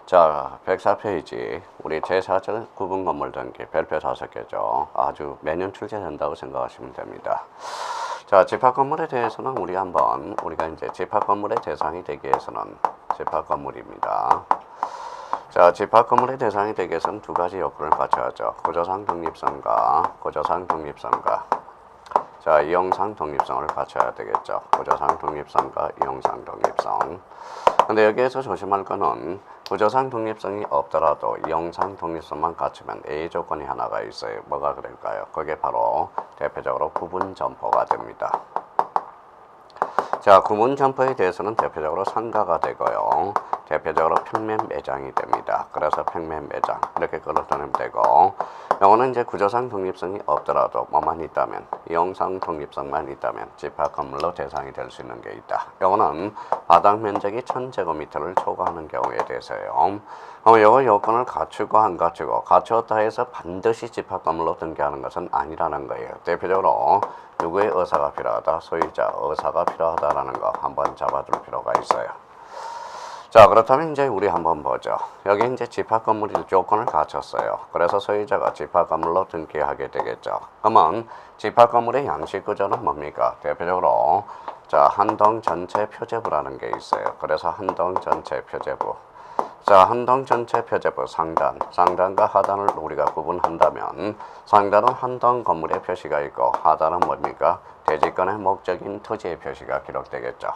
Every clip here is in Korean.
자, 104페이지. 우리 제4절 구분 건물 등기 별표 5개죠. 아주 매년 출제된다고 생각하시면 됩니다. 자, 집합 건물에 대해서는 우리가 이제 집합 건물의 대상이 되기 위해서는 집합 건물입니다. 자, 집합 건물의 대상이 되기 위해서는 두 가지 요건을 갖춰야죠. 구조상 독립성과 자, 이용상 독립성을 갖춰야 되겠죠. 구조상 독립성과 이용상 독립성. 근데 여기에서 조심할 거는 구조상 독립성이 없더라도 이용상 독립성만 갖추면 A 조건이 하나가 있어요. 뭐가 그럴까요? 그게 바로 대표적으로 구분 점포가 됩니다. 자, 구분 점포에 대해서는 대표적으로 상가가 되고요. 대표적으로 평면 매장이 됩니다. 그래서 평면 매장 이렇게 끌어들이면 되고, 요거는 이제 구조상 독립성이 없더라도 뭐만 있다면, 이용상 독립성만 있다면 집합 건물로 대상이 될 수 있는 게 있다. 요거는 바닥 면적이 1000제곱미터를 초과하는 경우에 대해서요. 요거 요건을 갖추고 안 갖추었다 해서 반드시 집합 건물로 등기하는 것은 아니라는 거예요. 대표적으로 누구의 의사가 필요하다? 소유자 의사가 필요하다라는 거 한번 잡아둘 필요가 있어요. 자, 그렇다면 이제 우리 한번 보죠. 여기 이제 집합 건물이 조건을 갖췄어요. 그래서 소유자가 집합 건물로 등기하게 되겠죠. 그러면 집합 건물의 양식 구조는 뭡니까? 대표적으로 자, 한동 전체 표제부라는 게 있어요. 그래서 한동 전체 표제부. 자, 한동 전체 표제부 상단과 하단을 우리가 구분한다면, 상단은 한동 건물의 표시가 있고 하단은 뭡니까? 대지권의 목적인 토지의 표시가 기록되겠죠.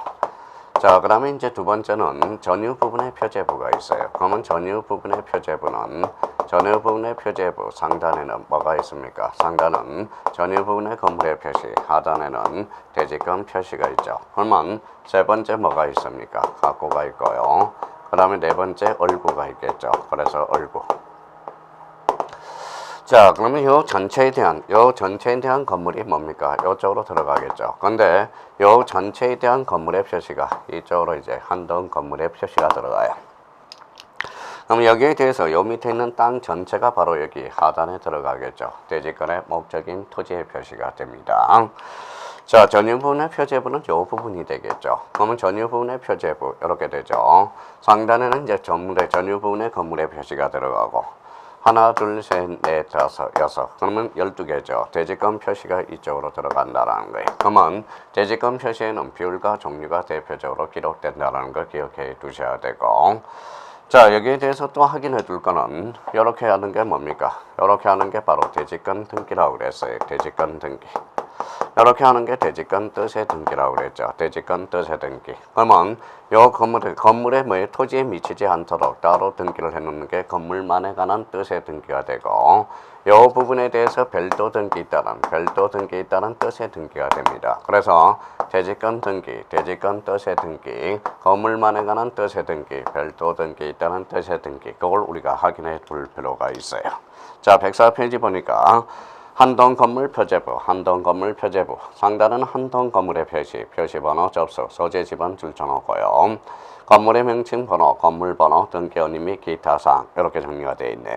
자, 그러면 이제 두 번째는 전유 부분의 표제부가 있어요. 그러면 전유 부분의 표제부 상단에는 뭐가 있습니까? 상단은 전유 부분의 건물의 표시, 하단에는 대지권 표시가 있죠. 그러면 세 번째 뭐가 있습니까? 각고가 있고요. 그 다음에 네 번째 얼구가 있겠죠. 그래서 얼구. 자, 그러면 요 전체에 대한 건물이 뭡니까? 요쪽으로 들어가겠죠. 근데 요 전체에 대한 건물의 표시가 이쪽으로 이제 한동 건물의 표시가 들어가요. 그럼 여기에 대해서 요 밑에 있는 땅 전체가 바로 여기 하단에 들어가겠죠. 대지권의 목적인 토지의 표시가 됩니다. 자, 전유 부분의 표제부는 요 부분이 되겠죠. 그러면 전유 부분의 표제부 이렇게 되죠. 상단에는 이제 전유 부분의 건물의 표시가 들어가고, 하나, 둘, 셋, 넷, 다섯, 여섯. 그러면 12개죠. 대지권 표시가 이쪽으로 들어간다라는 거예요. 그러면 대지권 표시에는 비율과 종류가 대표적으로 기록된다는 걸 기억해 두셔야 되고, 자, 여기에 대해서 또 확인해 둘 거는 이렇게 하는 게 뭡니까? 이렇게 하는 게 바로 대지권 등기라고 그랬어요. 대지권 등기. 이렇게 하는 게 대지권 뜻의 등기라고 그랬죠. 대지권 뜻의 등기. 그러면 요 건물의 토지에 미치지 않도록 따로 등기를 해놓는 게 건물만에 관한 뜻의 등기가 되고, 요 부분에 대해서 별도 등기 있다는 뜻의 등기가 됩니다. 그래서 대지권 등기, 대지권 뜻의 등기, 건물만에 관한 뜻의 등기, 별도 등기 있다는 뜻의 등기, 그걸 우리가 확인해 둘 필요가 있어요. 자, 104페이지 보니까 한동 건물 표제부, 상단은 한동 건물의 표시번호, 접수, 소재 지번 줄쳐놓고요. 건물의 명칭 번호, 건물 번호, 등기원인 및 기타 사항 이렇게 정리가 되어 있네요.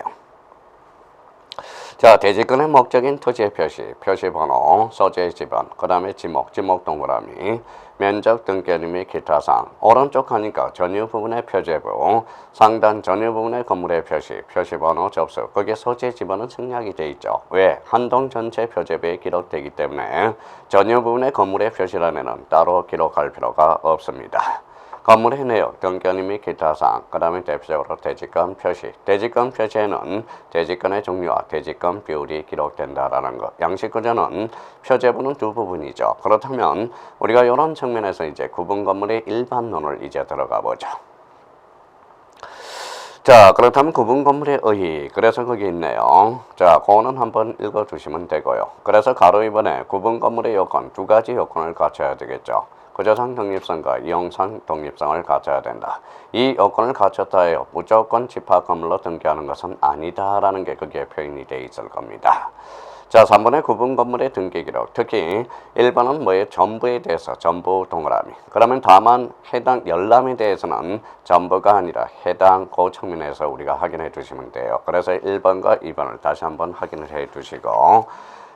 자, 대지권의 목적인 토지의 표시번호, 소재 지번, 그 다음에 지목 동그라미, 면적 등기원인 및 기타 사항. 오른쪽 하니까 전유 부분의 표제부, 상단 전유 부분의 건물의 표시번호, 접수. 거기에 소재 지번은 생략이 되어 있죠. 왜? 한동 전체 표제부에 기록되기 때문에 전유 부분의 건물의 표시란에는 따로 기록할 필요가 없습니다. 건물의 내역, 등기원인 및 기타 사항, 그 다음에 대표적으로 대지권 표시. 대지권 표시에는 대지권의 종류와 대지권 비율이 기록된다라는 것. 양식 구조는 표제부는 두 부분이죠. 그렇다면 우리가 이런 측면에서 이제 구분 건물의 일반론을 이제 들어가 보죠. 자, 그렇다면 구분 건물의 의의. 그래서 거기 있네요. 자, 그거는 한번 읽어주시면 되고요. 그래서 가로 2번에 구분 건물의 요건, 두 가지 요건을 갖춰야 되겠죠. 구조상 독립성과 이용상 독립성을 갖춰야 된다. 이 요건을 갖췄다 해요. 무조건 집합 건물로 등기하는 것은 아니다라는 게 거기에 표현이 되어 있을 겁니다. 자, 3번의 구분 건물의 등기 기록. 특히 1번은 전부에 대해서 전부 동그라미. 그러면 다만 해당 열람에 대해서는 전부가 아니라 해당 그 측면에서 우리가 확인해 주시면 돼요. 그래서 1번과 2번을 다시 한번 확인을 해 두시고,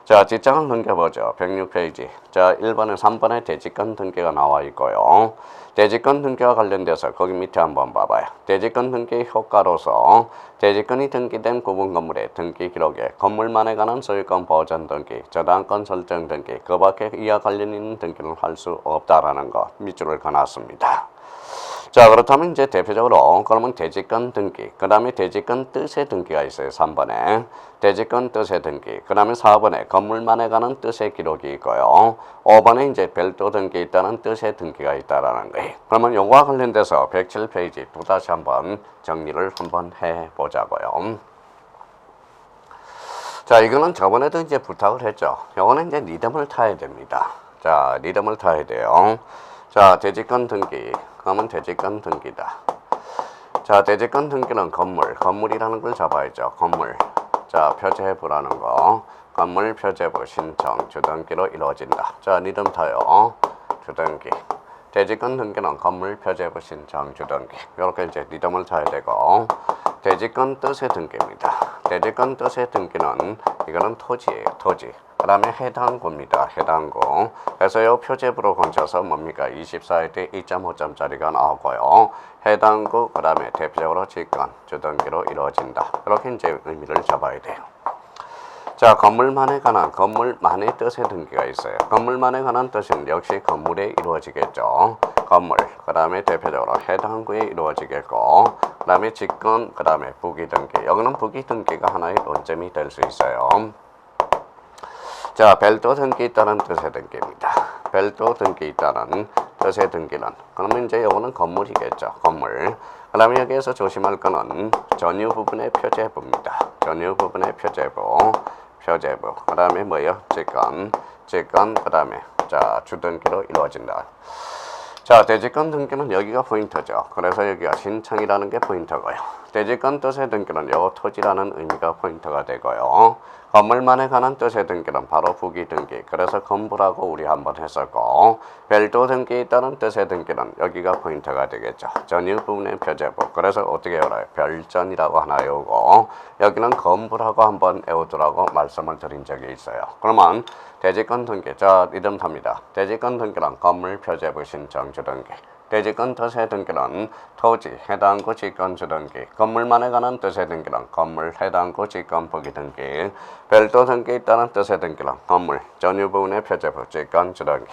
자, 직장을 넘겨보죠. 106페이지. 자, 1번에 3번에 대직권 등기가 나와 있고요. 대직권 등기와 관련돼서 거기 밑에 한번 봐봐요. 대직권 등기 효과로서 대직권이 등기된 구분 건물의 등기 기록에 건물만에 관한 소유권 보전 등기, 저당권 설정 등기, 그 밖에 이와 관련 있는 등기는 할 수 없다라는 거 밑줄을 그어놨습니다. 자, 그렇다면 이제 대표적으로 그러면 대직권 등기, 그 다음에 대직권 뜻의 등기가 있어요. 3번에 대직권 뜻의 등기, 그 다음에 4번에 건물만에 관한 뜻의 기록이 있고요. 5번에 이제 별도 등기 있다는 뜻의 등기가 있다라는 거예요. 그러면 요거와 관련돼서 107페이지 또다시 한번 정리를 한번 해보자고요. 자, 이거는 저번에도 이제 부탁을 했죠. 요거는 이제 리듬을 타야 됩니다. 자, 리듬을 타야 돼요. 자, 대직권 등기. 그러면 대직권 등기다. 자, 대직권 등기는 건물이라는 걸 잡아야죠. 건물. 자, 표제부라는 거. 건물 표제부 신청 주등기로 이루어진다. 자, 리듬 타요. 주등기. 대직권 등기는 건물 표제부 신청 주등기. 이렇게 이제 리듬을 타야 되고, 대직권 뜻의 등기입니다. 대직권 뜻의 등기는 이거는 토지예요. 토지. 그 다음에 해당구입니다. 해당구. 그래서 이 표제부로 건져서 뭡니까? 24일 2.5점짜리가 나오고요. 해당구, 그 다음에 대표적으로 직권, 주등기로 이루어진다. 그렇게 이제 의미를 잡아야 돼요. 자, 건물만에 관한 건물만의 뜻의 등기가 있어요. 건물만에 관한 뜻은 역시 건물에 이루어지겠죠. 건물, 그 다음에 대표적으로 해당구에 이루어지겠고, 그 다음에 직권, 그 다음에 부기 등기. 여기는 부기 등기가 하나의 논점이 될 수 있어요. 자, 별도 등기 있다는 뜻의 등기입니다. 별도 등기 있다는 뜻의 등기는 그러면 이제 이거는 건물이겠죠. 건물. 그 다음에 여기에서 조심할 거는 전유 부분의 표제부입니다. 전유 부분의 표제부. 그 다음에 뭐예요? 직권, 그 다음에 자, 주등기로 이루어진다. 자, 대직권 등기는 여기가 포인트죠. 그래서 여기가 신청이라는 게 포인트고요. 대직권 뜻의 등기는 요 토지라는 의미가 포인트가 되고요. 건물만에 관한 뜻의 등기는 바로 부기 등기. 그래서 건부라고 우리 한번 했었고, 별도 등기 있다는 뜻의 등기는 여기가 포인트가 되겠죠. 전유 부분의 표제부. 그래서 어떻게 외워요? 별전이라고 하나 외우고, 여기는 건부라고 한번 외우더라고 말씀을 드린 적이 있어요. 그러면 대직권 등기, 자, 리듬 탑니다. 대직권 등기는 건물 표제부 신청 주등기. 대직권 뜻의 등기는 토지, 해당구 직권 주등기. 건물만에 관한 뜻의 등기는 건물, 해당구 직권 부기 등기. 별도 등기 있다는 뜻의 등기는 건물, 전유 부분의 표제부 직권 주등기.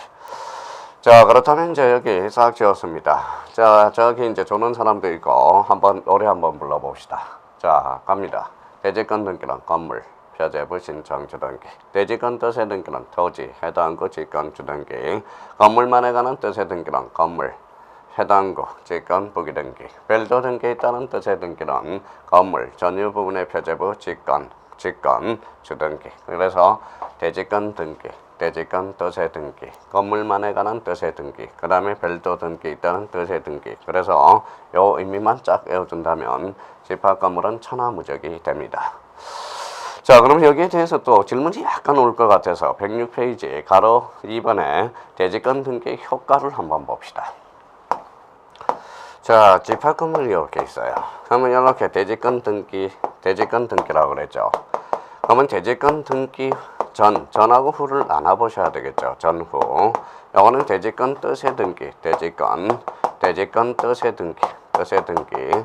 자, 그렇다면 이제 여기 싹 지었습니다. 자, 저기 이제 조는 사람도 있고 한번 노래 한번 불러봅시다. 자, 갑니다. 대직권 등기는 건물, 표제부 신청 주등기. 대직권 뜻의 등기는 토지, 해당구 직권 주등기. 건물만에 관한 뜻의 등기는 건물, 해당구, 직권, 부기 등기. 별도 등기 있다는 뜻의 등기는 건물, 전유 부분의 표제부, 직권, 주등기. 그래서 대직권 등기, 대직권 뜻의 등기, 건물만에 관한 뜻의 등기, 그 다음에 별도 등기 있다는 뜻의 등기. 그래서 요 의미만 쫙 외워준다면 집합건물은 천하무적이 됩니다. 자, 그럼 여기에 대해서 또 질문이 약간 올 것 같아서 106페이지 가로 2번에 대직권 등기 효과를 한번 봅시다. 자, 집합건물이 이렇게 있어요. 그러면 이렇게 대직권 등기라고 그랬죠. 그러면 대직권 등기 전하고 후를 나눠보셔야 되겠죠. 전후. 이거는 대직권 뜻의 등기, 대직권 뜻의 등기.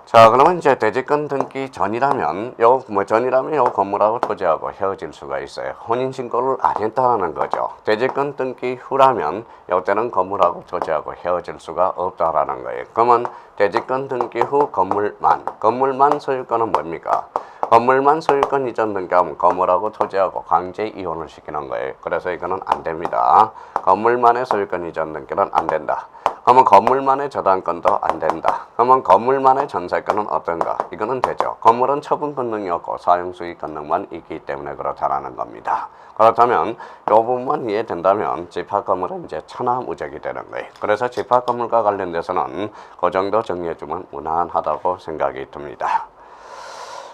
자, 그러면 이제 대직권 등기 전이라면 요 건물하고 토지하고 헤어질 수가 있어요. 혼인신고를 안 했다는 거죠. 대직권 등기 후라면 요때는 건물하고 토지하고 헤어질 수가 없다라는 거예요. 그러면 대직권 등기 후 건물만 소유권은 뭡니까? 건물만 소유권 이전 등기하면 건물하고 토지하고 강제 이혼을 시키는 거예요. 그래서 이거는 안 됩니다. 건물만의 소유권 이전 등기는 안 된다. 그러면 건물만의 저당권도 안 된다. 그러면 건물만의 전세권은 어떤가? 이거는 되죠. 건물은 처분 권능이 없고 사용수익 권능만 있기 때문에 그렇다라는 겁니다. 그렇다면 이 부분만 이해된다면 집합건물은 이제 천하무적이 되는 거예요. 그래서 집합건물과 관련돼서는 그 정도 정리해주면 무난하다고 생각이 듭니다.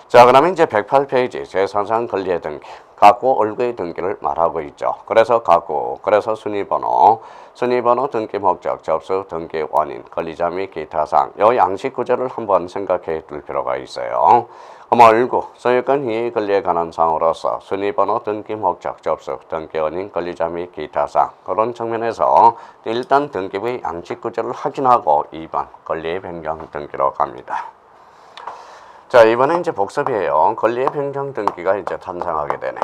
자, 그러면 이제 108페이지 제4장 권리의 등기. 가구 얼구의 등기를 말하고 있죠. 그래서 가구, 그래서 순위번호, 등기 목적, 접수, 등기 원인, 권리자 및 기타 사항. 이 양식 구조를 한번 생각해 둘 필요가 있어요. 그럼 얼구, 소유권 이의 권리에 관한 사항으로서 순위번호, 등기 목적, 접수, 등기 원인, 권리자 및 기타 사항. 그런 측면에서 일단 등기부의 양식 구조를 확인하고 2번 권리의 변경 등기로 갑니다. 자, 이번에 이제 복습이에요. 권리의 변경 등기가 이제 탄생하게 되네.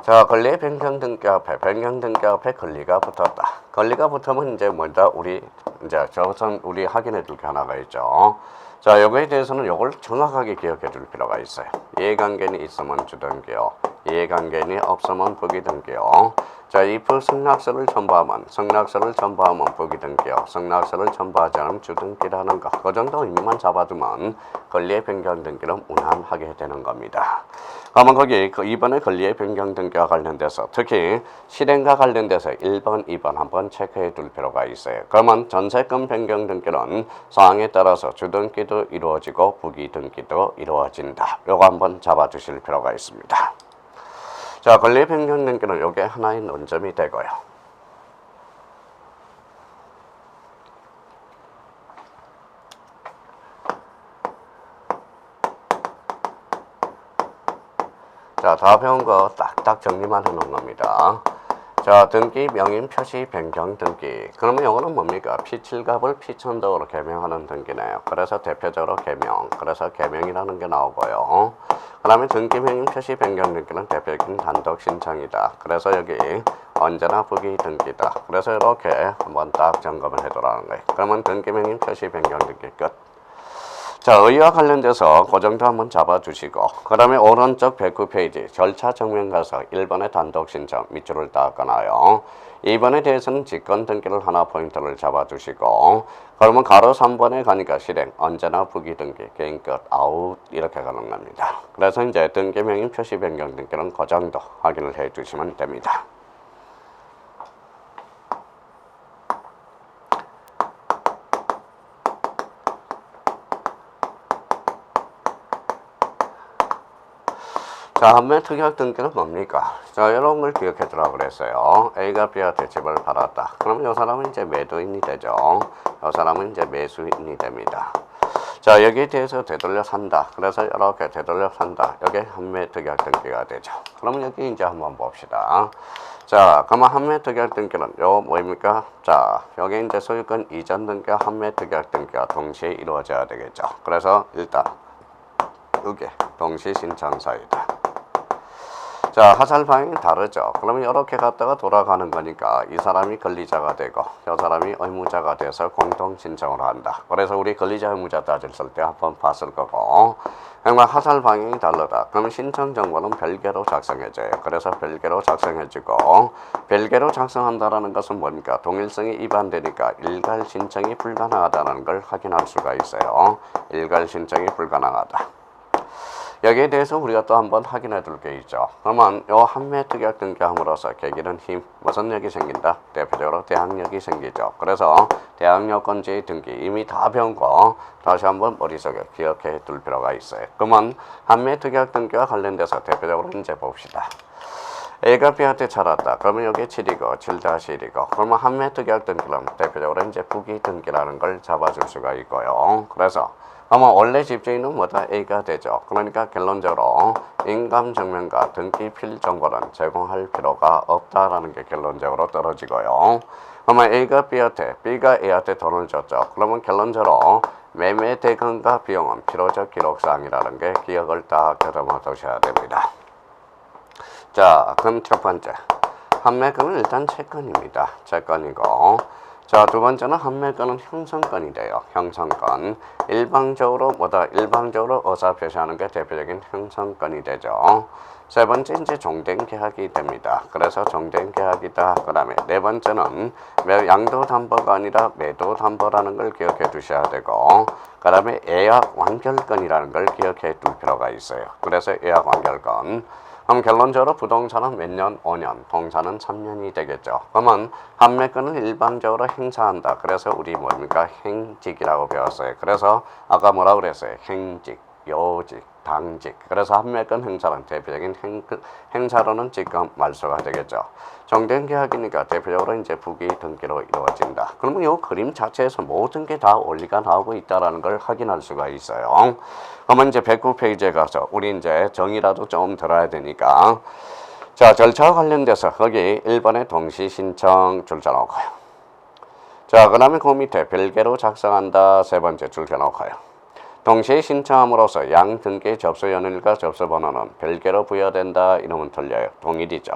자, 권리의 변경 등기 앞에 권리가 붙었다. 권리가 붙으면 이제 뭐다? 우리 이제 저선 우리 확인해 둘 게 하나가 있죠. 자, 요거에 대해서는 요걸 정확하게 기억해 줄 필요가 있어요. 이해관계는 있으면 주등기요. 이해관계는 없으면 부기등기요. 자, if 승낙서를 첨부하면 부기등기요. 승낙서를 첨부하지 않으면 주등기라는 거. 그 정도 의미만 잡아두면 권리의 변경 등기는 무난하게 되는 겁니다. 그러면 거기 이번에 권리의 변경 등기와 관련돼서 특히 실행과 관련돼서 1번, 2번 한번 체크해 둘 필요가 있어요. 그러면 전세금 변경 등기는 사항에 따라서 주등기도 이루어지고 부기등기도 이루어진다. 요거 한번 잡아주실 필요가 있습니다. 자, 권리의 변경 등기는 요게 하나의 논점이 되고요. 자, 다 배운 거 딱딱 정리만 해놓은 겁니다. 자, 등기 명인 표시 변경 등기. 그러면 이거는 뭡니까? P7값을 P1000덕으로 개명하는 등기네요. 그래서 대표적으로 개명. 그래서 개명이라는 게 나오고요. 그 다음에 등기 명인 표시 변경 등기는 대표적인 단독 신청이다. 그래서 여기 언제나 부기 등기다. 그래서 이렇게 한번 딱 점검을 해두라는 거예요. 그러면 등기 명인 표시 변경 등기 끝. 자, 의의와 관련돼서 그 정도 한번 잡아주시고 그 다음에 오른쪽 109페이지 절차 정면 가서 1번의 단독 신청 밑줄을 닦아놔요. 2번에 대해서는 직권 등기를 하나 포인트를 잡아주시고 그러면 가로 3번에 가니까 실행 언제나 부기 등기 개인 끝 아웃 이렇게 가는 겁니다. 그래서 이제 등기 명인 표시 변경 등기는 그 정도 확인을 해 주시면 됩니다. 자, 한매 특약 등기는 뭡니까? 자, 이런 걸 기억해 두라고 그랬어요. A가 B한테 집을 팔았다. 그러면 이 사람은 이제 매도인이 되죠. 이 사람은 이제 매수인이 됩니다. 자, 여기에 대해서 되돌려 산다. 그래서 이렇게 되돌려 산다. 여기 한매 특약 등기가 되죠. 그러면 여기 이제 한번 봅시다. 자, 그러면 한매 특약 등기는 요 뭐입니까? 자, 여기 이제 소유권 이전 등기와 한매 특약 등기가 동시에 이루어져야 되겠죠. 그래서 일단 이게 동시 신청사유다. 자, 하살 방향이 다르죠. 그러면 이렇게 갔다가 돌아가는 거니까 이 사람이 권리자가 되고 이 사람이 의무자가 돼서 공동 신청을 한다. 그래서 우리 권리자 의무자 따졌을 때 한번 봤을 거고 정말 하살 방향이 다르다. 그러면 신청 정보는 별개로 작성해져요. 그래서 별개로 작성해지고 별개로 작성한다라는 것은 뭡니까? 동일성이 위반되니까 일괄 신청이 불가능하다는 걸 확인할 수가 있어요. 일괄 신청이 불가능하다. 여기에 대해서 우리가 또 한번 확인해 둘 게 있죠. 그러면 요 한매 특약 등기함으로써 계기는 힘, 무슨 역이 생긴다? 대표적으로 대항력이 생기죠. 그래서 대항력권자의 등기 이미 다 배운 거 다시 한번 머릿속에 기억해 둘 필요가 있어요. 그러면 한매 특약 등기와 관련돼서 대표적으로 이제 봅시다. A가 B한테 찾았다. 그러면 여기 7이고 7-1이고 그러면 한매 특약 등기는 대표적으로 이제 부기 등기라는 걸 잡아줄 수가 있고요. 그래서 그러면 원래 집주인은 뭐다? A가 되죠. 그러니까 결론적으로 인감 증명과 등기 필 정보는 제공할 필요가 없다라는 게 결론적으로 떨어지고요. 그러면 A가 B한테, B가 A한테 돈을 줬죠. 그러면 결론적으로 매매 대금과 비용은 필요적 기록사항이라는 게 기억을 딱 다듬어 두셔야 됩니다. 자, 그럼 첫 번째 판매금은 일단 채권입니다. 채권이고 자, 두 번째는 판매권은 형성권이 돼요. 형성권. 일방적으로 일방적으로 의사 표시하는 게 대표적인 형성권이 되죠. 세 번째 이제 종된 계약이 됩니다. 그래서 종된 계약이다. 그 다음에 네 번째는 양도 담보가 아니라 매도 담보라는 걸 기억해 두셔야 되고 그 다음에 예약 완결권이라는 걸 기억해 둘 필요가 있어요. 그래서 예약 완결권. 그럼 결론적으로 부동산은 몇 년? 5년, 동산은 3년이 되겠죠. 그러면 판매권을 일반적으로 행사한다. 그래서 우리 뭡니까? 행직이라고 배웠어요. 그래서 아까 뭐라고 그랬어요? 행직, 요직, 당직. 그래서 판매권 행사는 대표적인 행사로는 직권 말소가 되겠죠. 정된 계약이니까 대표적으로 이제 부기 등기로 이루어진다. 그러면 이 그림 자체에서 모든 게 다 원리가 나오고 있다라는 걸 확인할 수가 있어요. 그러면 이제 109페이지에 가서 우리 이제 정의라도 좀 들어야 되니까 자, 절차와 관련돼서 거기 1번에 동시 신청 줄자 놓고요. 자, 그 다음에 그 밑에 별개로 작성한다 세 번째 줄자 놓고요. 동시에 신청함으로써 양 등기 접수 연일과 접수 번호는 별개로 부여된다 이러면 틀려요. 동일이죠.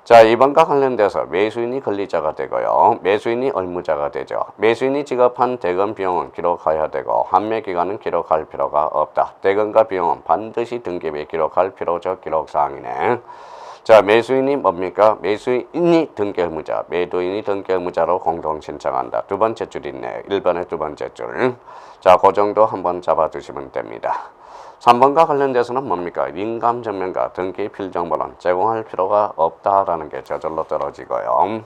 자, 2번과 관련돼서 매수인이 권리자가 되고요. 매수인이 의무자가 되죠. 매수인이 지급한 대금 비용은 기록해야 되고 환매 기간은 기록할 필요가 없다. 대금과 비용은 반드시 등기부에 기록할 필요적 기록사항이네. 자, 매수인이 뭡니까? 매수인이 등기 의무자, 매도인이 등기 의무자로 공동 신청한다. 두 번째 줄 있네요. 1번의 두 번째 줄. 자, 그 정도 한번 잡아두시면 됩니다. 3번과 관련돼서는 뭡니까? 인감증명과 등기 필정본은 제공할 필요가 없다라는 게 저절로 떨어지고요.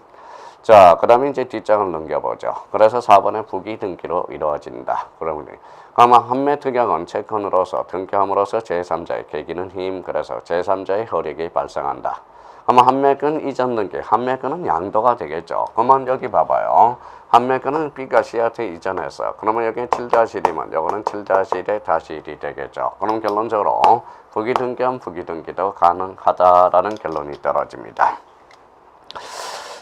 자, 그 다음에 이제 뒷장을 넘겨보죠. 그래서 4번에 부기 등기로 이루어진다. 그러면 판매 특약은 채권으로서 등기함으로써 제3자의 계기는 힘, 그래서 제3자의 효력이 발생한다. 그러면 판매권 이전 등기, 판매권은 양도가 되겠죠. 그러면 여기 봐봐요. 판매권은 B가 C한테 이전해서 그러면 여기 7-1이면 요거는 7-1에 다시 1이 되겠죠. 그럼 결론적으로 부기등기하면 부기등기도 가능하다라는 결론이 떨어집니다.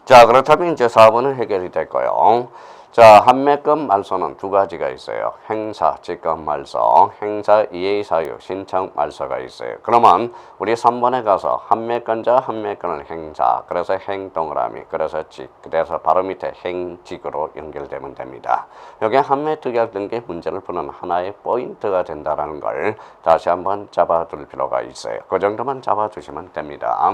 자, 그렇다면 이제 4번은 해결이 됐고요. 자, 판매권 말소는 두 가지가 있어요. 행사, 직권 말소, 행사 이의 사유, 신청 말소가 있어요. 그러면 우리 3번에 가서 판매권자 판매권을 행사, 그래서 행동을 그래서 직, 그래서 바로 밑에 행직으로 연결되면 됩니다. 이게 판매 특약 등기 문제를 푸는 하나의 포인트가 된다는 걸 다시 한번 잡아둘 필요가 있어요. 그 정도만 잡아주시면 됩니다.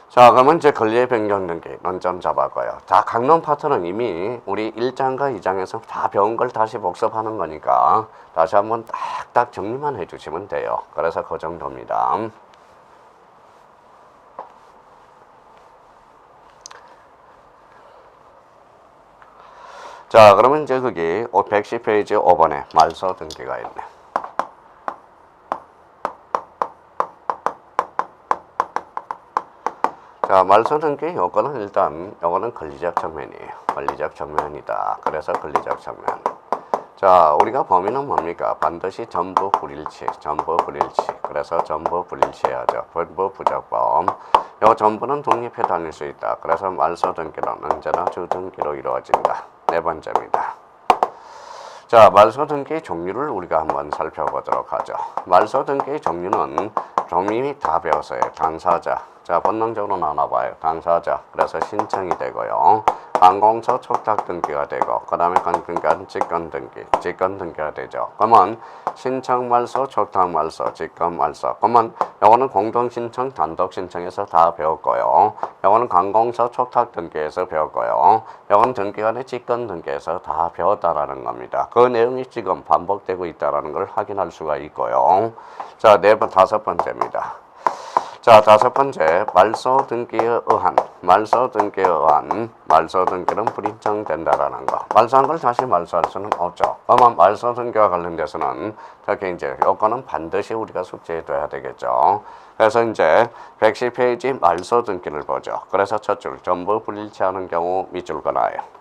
자, 그러면 이제 권리의 변경 등기 논점 잡았고요. 자, 강론 파트는 이미 우리 1장과 2장에서 다 배운 걸 다시 복습하는 거니까 다시 한번 딱딱 정리만 해주시면 돼요. 그래서 그 정도입니다. 자, 그러면 이제 거기 110페이지 5번에 말소 등기가 있네. 자, 말소 등기 요거는 일단 요거는 권리적 측면이에요. 권리적 측면이다. 그래서 권리적 측면. 자, 우리가 범위는 뭡니까? 반드시 전부 불일치, 전부 불일치. 그래서 전부 불일치해야죠. 전부 부적범. 요 전부는 독립해 다닐 수 있다. 그래서 말소 등기는 언제나 주등기로 이루어진다. 네 번째입니다. 자, 말소 등기 종류를 우리가 한번 살펴보도록 하죠. 말소 등기 종류는 종류이 다 배웠어요. 당사자. 자, 본능적으로 나눠봐요. 당사자. 그래서 신청이 되고요. 관공서 촉탁 등기가 되고, 그 다음에 직권 등기, 직권 등기가 되죠. 그러면 신청 말소, 촉탁 말소, 직권 말소. 그러면 요거는 공동 신청, 단독 신청에서 다 배웠고요. 요거는 관공서 촉탁 등기에서 배웠고요. 요거는 등기간의 직권 등기에서 다 배웠다라는 겁니다. 그 내용이 지금 반복되고 있다라는 걸 확인할 수가 있고요. 자, 다섯 번째입니다. 자, 다섯 번째, 말소 등기에 의한, 말소 등기에 의한, 말소 등기는 불인정된다라는 거. 말소한 걸 다시 말소할 수는 없죠. 그러면 말소 등기와 관련돼서는 특히 이제 요건은 반드시 우리가 숙지해둬야 되겠죠. 그래서 이제 110페이지 말소 등기를 보죠. 그래서 첫 줄, 전부 불일치하는 경우 밑줄 그어놔요.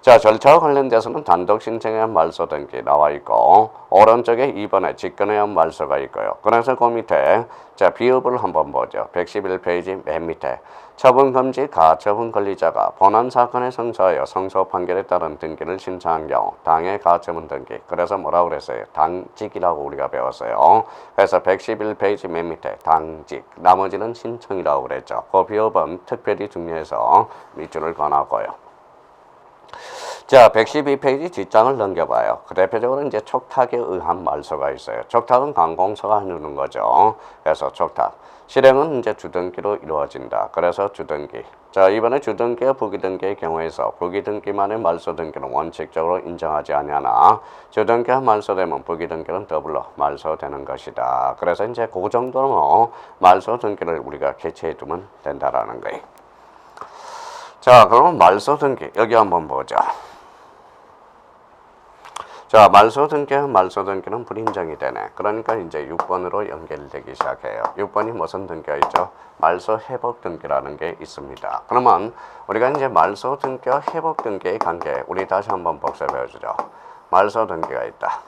자, 절차와 관련돼서는 단독 신청에 의한 말소 등기 나와 있고, 오른쪽에 2번에 직권에 의한 말소가 있고요. 그래서 그 밑에 자, 비읍을 한번 보죠. 111페이지 맨 밑에 처분금지 가처분 권리자가 본안 사건에 성사하여 성소 판결에 따른 등기를 신청한 경우 당해 가처분 등기. 그래서 뭐라고 그랬어요? 당직이라고 우리가 배웠어요. 그래서 111페이지 맨 밑에 당직, 나머지는 신청이라고 그랬죠. 그 비읍은 특별히 중요해서 밑줄을 그어놨고요. 자, 112페이지 뒷장을 넘겨봐요. 그 대표적으로 이제 촉탁에 의한 말소가 있어요. 촉탁은 관공서가 해주는 거죠. 그래서 촉탁. 실행은 이제 주등기로 이루어진다. 그래서 주등기. 자, 이번에 주등기와 부기등기의 경우에서 부기등기만의 말소등기는 원칙적으로 인정하지 아니하나 주등기와 말소되면 부기등기는 더불어 말소되는 것이다. 그래서 이제 그 정도로 말소등기를 우리가 개최해 두면 된다라는 거예요. 자, 그러면 말소등기 여기 한번 보자. 자, 말소등기는 불인정이 되네. 그러니까 이제 6번으로 연결되기 시작해요. 6번이 무슨 등기가 있죠? 말소회복등기라는 게 있습니다. 그러면 우리가 이제 말소등기와 회복등기의 관계 우리 다시 한번 복습해주죠. 말소등기가 있다.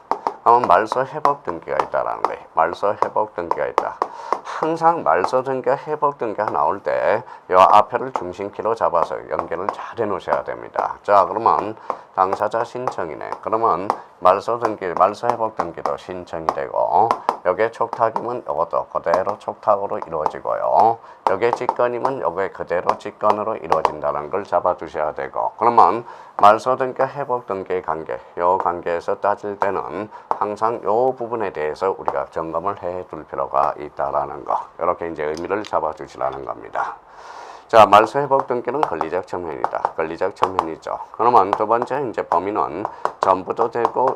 그러면 말소회복등기가 있다라는 거예요. 말소회복등기가 있다. 항상 말소등기와 회복등기가 나올 때 이 앞에를 중심키로 잡아서 연결을 잘 해놓으셔야 됩니다. 자, 그러면 당사자 신청이네. 그러면 말소등기, 말소회복등기도 신청이 되고 여기에 촉탁이면 이것도 그대로 촉탁으로 이루어지고요. 여기에 직권이면 여기에 그대로 직권으로 이루어진다는 걸 잡아두셔야 되고 그러면 말소등기와 회복등기의 관계, 이 관계에서 따질 때는 항상 이 부분에 대해서 우리가 점검을 해둘 필요가 있다라는 거. 이렇게 이제 의미를 잡아주시라는 겁니다. 자, 말소회복등기는 권리적 측면이다. 권리적 측면이죠. 그러면 두 번째 이제 범위는 전부도 되고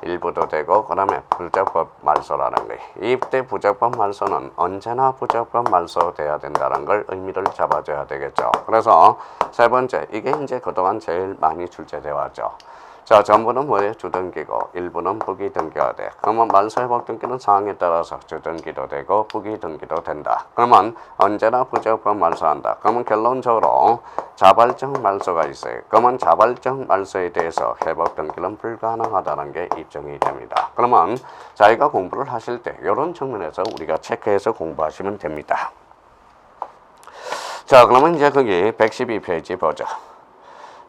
일부도 되고 그다음에 부적법 말소라는 거예요. 이때 부적법 말소는 언제나 부적법 말소돼야 된다는 걸 의미를 잡아줘야 되겠죠. 그래서 세 번째 이게 이제 그동안 제일 많이 출제되어 왔죠. 자, 전부는 뭐예요? 주등기고 일부는 부기등기가 돼. 그러면 말소회복등기는 상황에 따라서 주등기도 되고 부기등기도 된다. 그러면 언제나 부적법 말소한다. 그러면 결론적으로 자발적 말소가 있어요. 그러면 자발적 말소에 대해서 회복등기는 불가능하다는 게 입증이 됩니다. 그러면 자기가 공부를 하실 때 이런 측면에서 우리가 체크해서 공부하시면 됩니다. 자, 그러면 이제 거기 112페이지 보죠.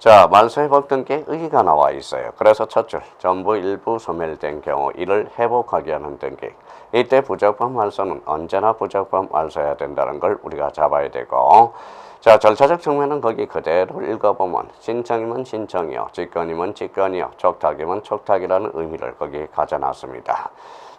자, 말소회복등기에 의의가 나와 있어요. 그래서 첫 줄, 전부 일부 소멸된 경우 이를 회복하게 하는 등기. 이때 부적법 말소는 언제나 부적법 말소해야 된다는 걸 우리가 잡아야 되고 자, 절차적 측면은 거기 그대로 읽어보면 신청이면 신청이요, 직권이면 직권이요, 촉탁이면 촉탁이라는 의미를 거기 가져놨습니다.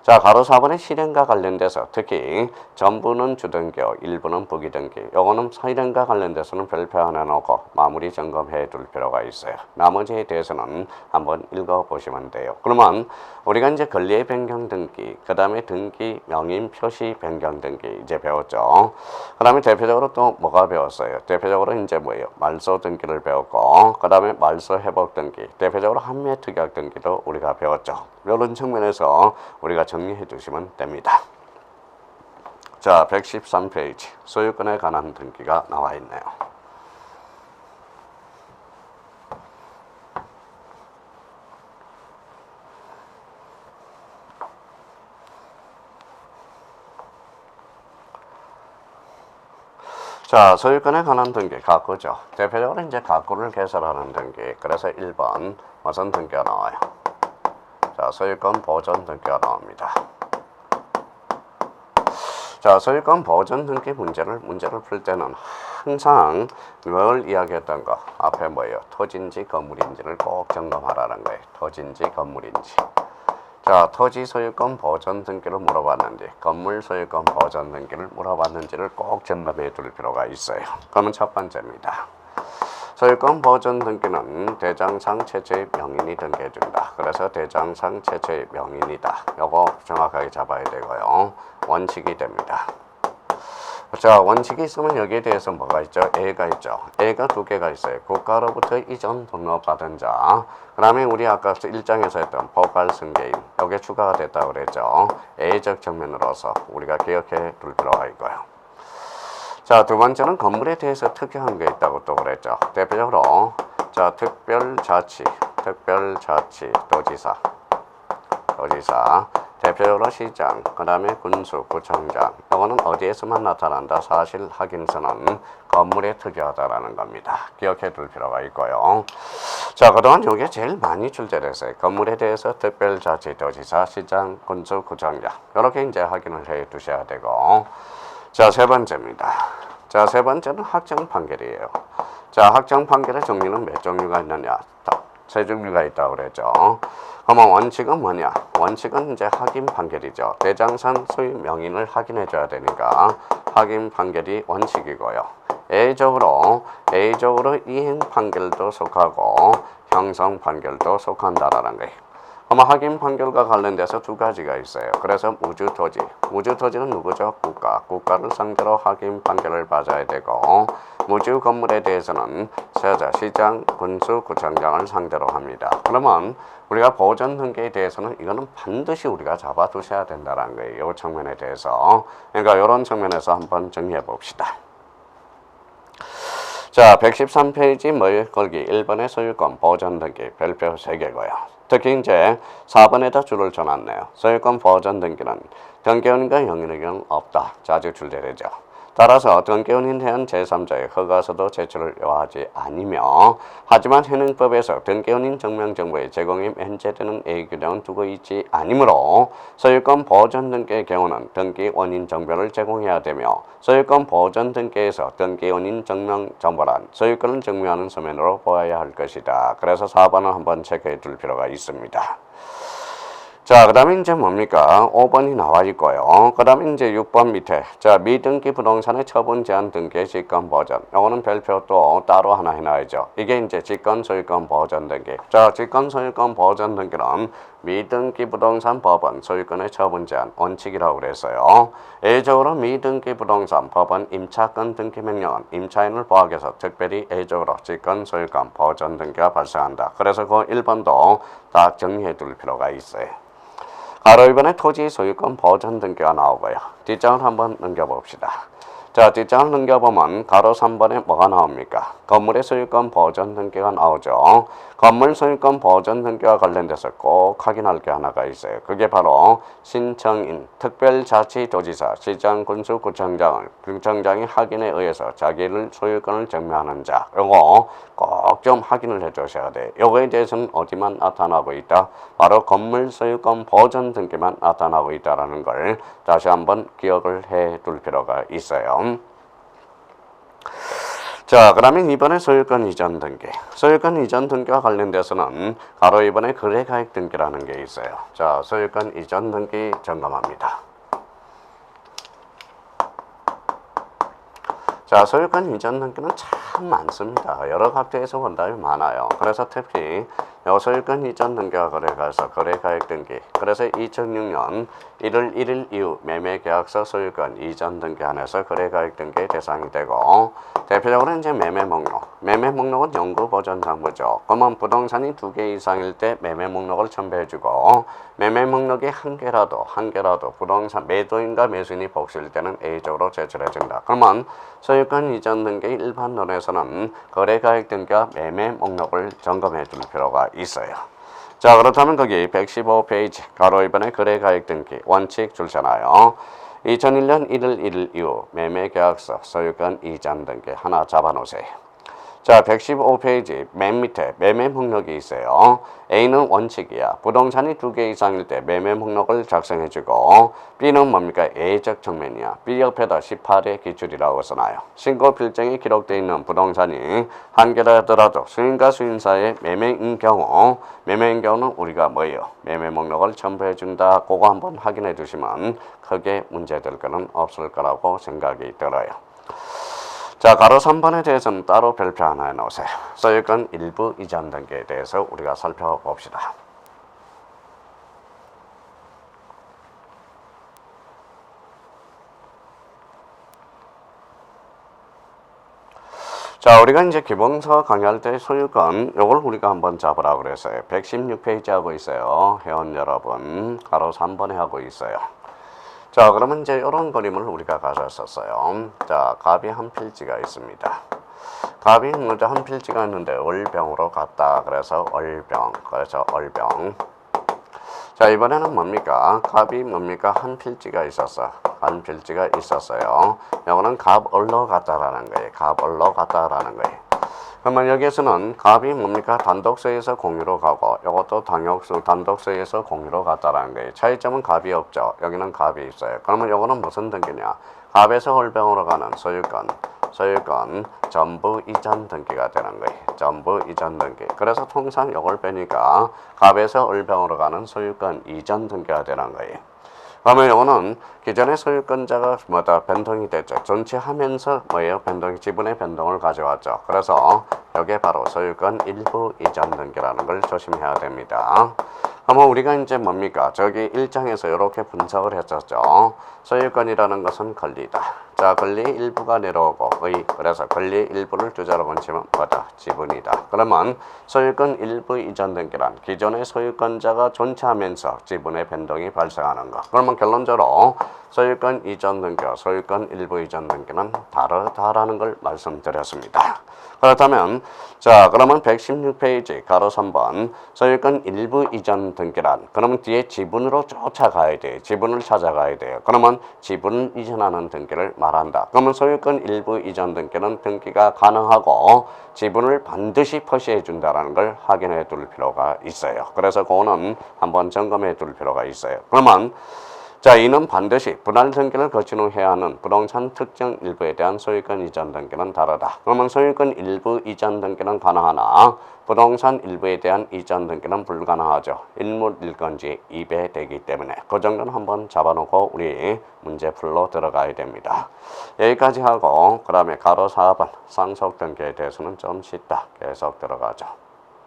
자, 가로 4번의 실행과 관련돼서 특히 전부는 주등기요, 일부는 부기등기. 요거는 실행과 관련돼서는 별표 하나 놓고 마무리 점검해 둘 필요가 있어요. 나머지에 대해서는 한번 읽어보시면 돼요. 그러면 우리가 이제 권리의 변경 등기, 그 다음에 등기 명인 표시 변경 등기 이제 배웠죠. 그 다음에 대표적으로 또 뭐가 배웠어요? 대표적으로 이제 뭐예요? 말소 등기를 배웠고, 그 다음에 말소 회복 등기, 대표적으로 한매 특약 등기도 우리가 배웠죠. 이런 측면에서 우리가 정리해 두시면 됩니다. 자, 113페이지 소유권에 관한 등기가 나와 있네요. 자, 소유권에 관한 등기, 가구죠. 대표적으로 이제 가구를 개설하는 등기. 그래서 1번 무슨 등기가 나와요? 자, 소유권 보존 등기가 나옵니다. 자, 소유권 보존 등기 문제를 풀 때는 항상 뭘 이야기했던 거? 앞에 뭐예요? 토지인지 건물인지를 꼭 점검하라는 거예요. 토지인지 건물인지. 자, 토지 소유권 보존 등기를 물어봤는지, 건물 소유권 보존 등기를 물어봤는지를 꼭 점검해 둘 필요가 있어요. 그러면 첫 번째입니다. 소유권 보존 등기는 대장상 최초의 명인이 등기해준다. 그래서 대장상 최초의 명인이다. 요거 정확하게 잡아야 되고요. 원칙이 됩니다. 자, 원칙이 있으면 여기에 대해서 뭐가 있죠? A가 있죠. A가 두 개가 있어요. 국가로부터 이전 등록받은 자. 그 다음에 우리 아까 1장에서 했던 포괄 승계인. 여기에 추가가 됐다고 그랬죠. A적 측면으로서 우리가 기억해 둘 필요가 있고요. 자, 두 번째는 건물에 대해서 특이한 게 있다고 또 그랬죠. 대표적으로 자, 특별자치, 도지사. 대표적으로 시장, 그 다음에 군수, 구청장. 이거는 어디에서만 나타난다? 사실 확인서는 건물에 특이하다라는 겁니다. 기억해 둘 필요가 있고요. 자, 그동안 이게 제일 많이 출제됐어요. 건물에 대해서 특별자치, 도지사, 시장, 군수, 구청장. 이렇게 이제 확인을 해 두셔야 되고. 자, 세 번째입니다. 자, 세 번째는 확정 판결이에요. 자, 확정 판결의 종류는 몇 종류가 있느냐? 세 종류가 있다고 그랬죠. 그러면 원칙은 뭐냐? 원칙은 이제 확인 판결이죠. 대장산 소유 명인을 확인해 줘야 되니까 확인 판결이 원칙이고요. A적으로 이행 판결도 속하고 형성 판결도 속한다라는 거예요. 그러면 확인 판결과 관련돼서 두 가지가 있어요. 그래서 무주토지는 누구죠? 국가를 상대로 확인 판결을 받아야 되고, 무주 건물에 대해서는 세자, 시장, 군수, 구청장을 상대로 합니다. 그러면 우리가 보전 등기에 대해서는 이거는 반드시 우리가 잡아두셔야 된다는 거예요. 이 측면에 대해서. 그러니까 이런 측면에서 한번 정리해 봅시다. 자, 113페이지 뭐에 걸기 1번의 소유권 보전 등기 별표 3개고요. 특히 이제 4번에다 줄을 줘놨네요. 소유권 보전 등기는 등기원인과 영인에게는 없다. 자주 출제되죠. 따라서 등기원인 대한 제3자의 허가서도 제출을 요하지 아니며, 하지만 현행법에서 등기원인 증명 정보의 제공이 면제되는 예규령은 두고 있지 아니므로 소유권 보전 등기의 경우는 등기원인 정보를 제공해야 되며, 소유권 보전 등기에서 등기원인 증명 정보란 소유권을 증명하는 서면으로 보아야 할 것이다. 그래서 4번을 한번 체크해 둘 필요가 있습니다. 자, 그 다음에 이제 뭡니까? 5번이 나와 있고요. 그 다음에 이제 6번 밑에. 자, 미등기 부동산의 처분 제한 등기의 직권 보전. 요거는 별표 또 따로 하나 해놔야죠. 이게 이제 직권 소유권 보전 등기. 자, 직권 소유권 보전 등기는 미등기 부동산 법원 소유권의 처분 제한 원칙이라고 그랬어요. A적으로 미등기 부동산 법원 임차권 등기 명령은 임차인을 포함해서 특별히 A적으로 직권 소유권 보전 등기가 발생한다. 그래서 그 1번도 다 정리해 둘 필요가 있어요. 가로 2번에 토지 소유권 보전 등기가 나오고요. 뒷장을 한번 넘겨봅시다. 자, 뒷장을 넘겨보면 가로 3번에 뭐가 나옵니까? 건물의 소유권 보전 등기가 나오죠. 건물 소유권 보전 등기와 관련돼서 꼭 확인할 게 하나가 있어요. 그게 바로 신청인, 특별자치도지사, 시장, 군수, 구청장이 확인에 의해서 자기를 소유권을 증명하는 자. 요거 꼭 좀 확인을 해 주셔야 돼요. 요거에 대해서는 어디만 나타나고 있다? 바로 건물 소유권 보전 등기만 나타나고 있다는 걸 다시 한번 기억을 해 둘 필요가 있어요. 자, 그러면 이번에 소유권 이전 등기. 소유권 이전 등기와 관련돼서는 가로 2번에 거래가액 등기라는 게 있어요. 자, 소유권 이전 등기 점검합니다. 자, 소유권 이전 등기는 참 많습니다. 여러 각도에서 원답이 많아요. 그래서 특히 소유권 이전 등기와 거래가에서 거래가액 등기. 그래서 2006년 1월 1일 이후 매매계약서 소유권 이전 등기 안에서 거래가액 등기의 대상이 되고, 대표적으로 이제 매매 목록. 매매 목록은 연구 보전 정보죠. 그러면 부동산이 2개 이상일 때 매매 목록을 첨부해주고, 매매 목록이 한 개라도 부동산 매도인과 매수인이 복수일 때는 A적으로 제출해준다. 그러면 소유권 이전 등기 일반론에서는 거래가액 등기와 매매 목록을 점검해 줄 필요가 있어요. 자, 그렇다면 거기 115페이지 가로 2번의 거래가액 등기 원칙 줄잖아요. 2001년 1월 1일 이후 매매계약서 소유권 이전 등기 하나 잡아놓으세요. 자, 115페이지 맨 밑에 매매 목록이 있어요. A는 원칙이야. 부동산이 2개 이상일 때 매매 목록을 작성해주고, B는 뭡니까? A적 측면이야. B 옆에다 18의 기출이라고 써놔요. 신고 필증이 기록되어 있는 부동산이 한 개라 하더라도 수인과 수인사의 매매인 경우는 우리가 뭐예요? 매매 목록을 첨부해준다. 그거 한번 확인해 주시면 크게 문제될 거는 없을 거라고 생각이 들어요. 자, 가로 3번에 대해서는 따로 별표 하나 해놓으세요. 소유권 일부 이전 등기에 대해서 우리가 살펴봅시다. 자, 우리가 이제 기본서 강의할 때 소유권 요걸 우리가 한번 잡으라 그랬어요. 116페이지 하고 있어요. 회원 여러분, 가로 3번에 하고 있어요. 자, 그러면 이제 이런 그림을 우리가 가졌었어요. 자, 갑이 한 필지가 있습니다. 갑이 먼저 한 필지가 있는데 월병으로 갔다. 그래서 월병. 자, 이번에는 뭡니까? 갑이 뭡니까? 한 필지가 있었어. 한 필지가 있었어요. 이거는 갑을로 갔다라는 거예요. 갑을로 갔다라는 거예요. 그러면 여기에서는 갑이 뭡니까? 단독서에서 공유로 가고, 이것도 단독서에서 공유로 갔다라는 거예요. 차이점은 갑이 없죠. 여기는 갑이 있어요. 그러면 이거는 무슨 등기냐? 갑에서 월병으로 가는 소유권 소유권 전부 이전 등기가 되는 거예요. 전부 이전 등기. 그래서 통상 이걸 빼니까 갑에서 을병으로 가는 소유권 이전 등기가 되는 거예요. 그러면 이거는 기존의 소유권자가 변동이 됐죠. 존치하면서 뭐예요? 지분의 변동을 가져왔죠. 그래서 이게 바로 소유권 일부 이전 등기라는 걸 조심해야 됩니다. 그러면 우리가 이제 뭡니까? 저기 1장에서 이렇게 분석을 했었죠. 소유권이라는 것은 권리다. 자, 권리 일부가 내려오고 그래서 권리 일부를 주자로 번치면 뭐다? 지분이다. 그러면 소유권 일부 이전 등기란 기존의 소유권자가 존치하면서 지분의 변동이 발생하는 것. 그러면 결론적으로 소유권 이전 등기와 소유권 일부 이전 등기는 다르다라는 걸 말씀드렸습니다. 그렇다면 자, 그러면 116페이지 가로 3번 소유권 일부 이전 등기란 그러면 뒤에 지분으로 쫓아가야 돼. 지분을 찾아가야 돼요. 그러면 지분을 이전하는 등기를 말한다. 그러면 소유권 일부 이전 등기는 등기가 가능하고 지분을 반드시 표시해 준다라는 걸 확인해 둘 필요가 있어요. 그래서 그거는 한번 점검해 둘 필요가 있어요. 그러면 자, 이는 반드시 분할 등기를 거친 후 해야 하는 부동산 특정 일부에 대한 소유권 이전 등기는 다르다. 그러면 소유권 일부 이전 등기는 가능하나 부동산 일부에 대한 이전 등기는 불가능하죠. 일물일건지 2배 되기 때문에 그 정도는 한번 잡아놓고 우리 문제 풀러 들어가야 됩니다. 여기까지 하고 그 다음에 가로 4번 상속 등기에 대해서는 좀 쉽다. 계속 들어가죠.